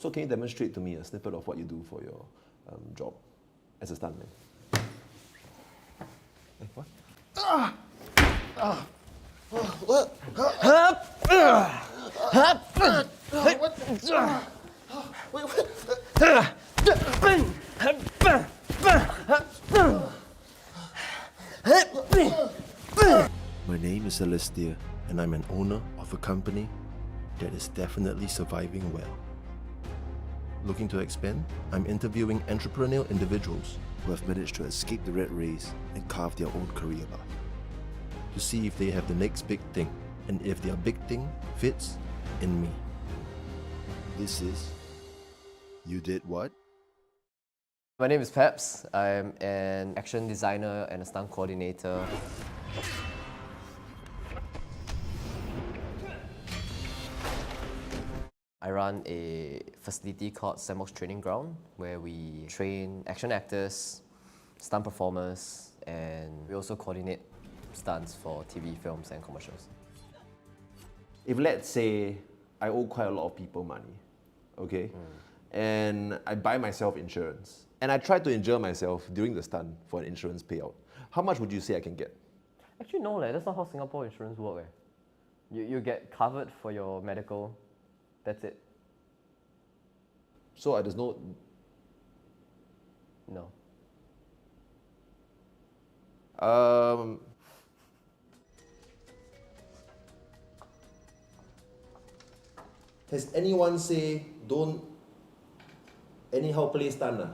So can you demonstrate to me a snippet of what you do for your job as a stuntman? Hey, what? What? My name is Alistair, and I'm an owner of a company that is definitely surviving well. Looking to expand? I'm interviewing entrepreneurial individuals who have managed to escape the rat race and carve their own career path. To see if they have the next big thing, and if their big thing fits in me. This is You Did What? My name is Peps. I'm an action designer and a stunt coordinator. I run a facility called SANDBOX Training Ground where we train action actors, stunt performers, and we also coordinate stunts for TV, films and commercials. If let's say I owe quite a lot of people money, okay, and I buy myself insurance, and I try to injure myself during the stunt for an insurance payout, how much would you say I can get? Actually no, that's not how Singapore insurance works. You get covered for your medical, that's it. So there's no... No. Has anyone say don't anyhow play stunt?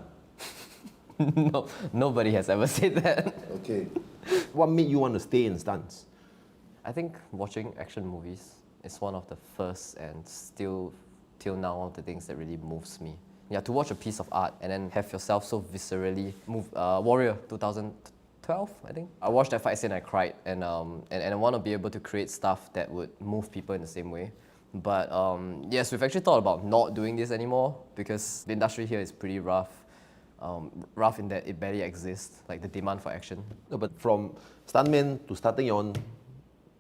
No, nobody has ever said that. Okay. What made you want to stay in stunts? I think watching action movies is one of the first and still till now the things that really moves me. Yeah, to watch a piece of art and then have yourself so viscerally moved. Warrior 2012, I think. I watched that fight scene and I cried, and I want to be able to create stuff that would move people in the same way. But yes, we've actually thought about not doing this anymore because the industry here is pretty rough. Rough in that it barely exists, like the demand for action. No, but from stuntman to starting your own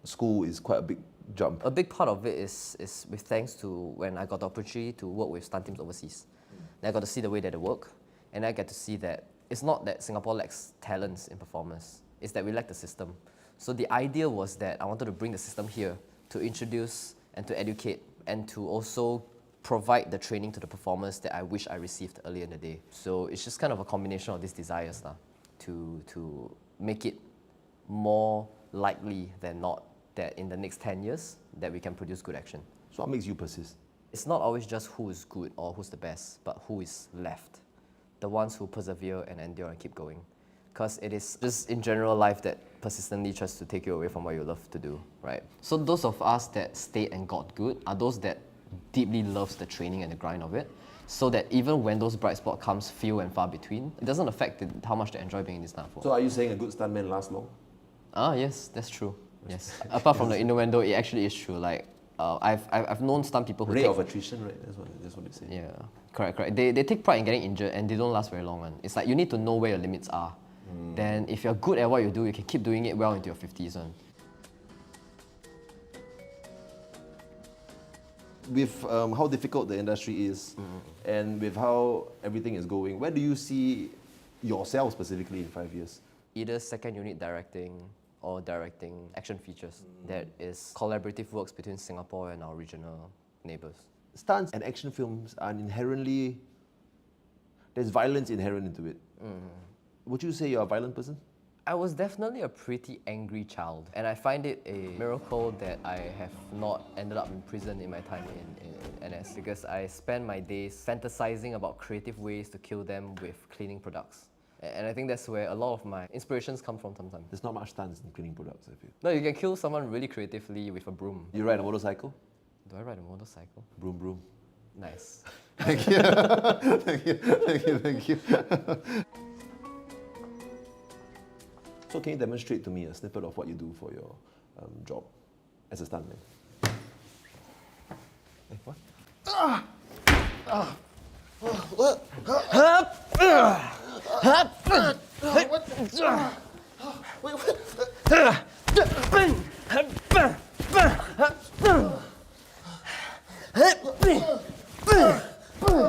school is quite a big jump. A big part of it is with thanks to when I got the opportunity to work with stunt teams overseas. And I got to see the way that they work, and I get to see that it's not that Singapore lacks talents in performers, it's that we lack the system. So the idea was that I wanted to bring the system here to introduce and to educate and to also provide the training to the performers that I wish I received earlier in the day. So it's just kind of a combination of these desires to make it more likely than not that in the next 10 years that we can produce good action. So what makes you persist? It's not always just who is good or who's the best, but who is left. The ones who persevere and endure and keep going. Because it is just in general life that persistently tries to take you away from what you love to do, right? So those of us that stayed and got good are those that deeply loves the training and the grind of it, so that even when those bright spots comes few and far between, it doesn't affect how much they enjoy being in this stunt for. So are you saying a good stuntman lasts long? Ah, yes, that's true. Yes. Apart from the innuendo, it actually is true. Like, I've known stunt people who Rate of attrition, right? That's what they say. Yeah, correct. They take pride in getting injured and they don't last very long. It's like you need to know where your limits are. Then if you're good at what you do, you can keep doing it well into your 50s. With how difficult the industry is and with how everything is going, where do you see yourself specifically in 5 years? Either second unit directing or directing action features that is collaborative works between Singapore and our regional neighbours. Stunts and action films are inherently, there's violence inherent into it. Would you say you're a violent person? I was definitely a pretty angry child, and I find it a miracle that I have not ended up in prison in my time in NS, because I spend my days fantasizing about creative ways to kill them with cleaning products. And I think that's where a lot of my inspirations come from sometimes. There's not much stunts in cleaning products, I feel. No, you can kill someone really creatively with a broom. You ride a motorcycle? Do I ride a motorcycle? Broom, broom. Nice. Thank you. Thank you. So can you demonstrate to me a snippet of what you do for your job as a stuntman? Hey, what? What?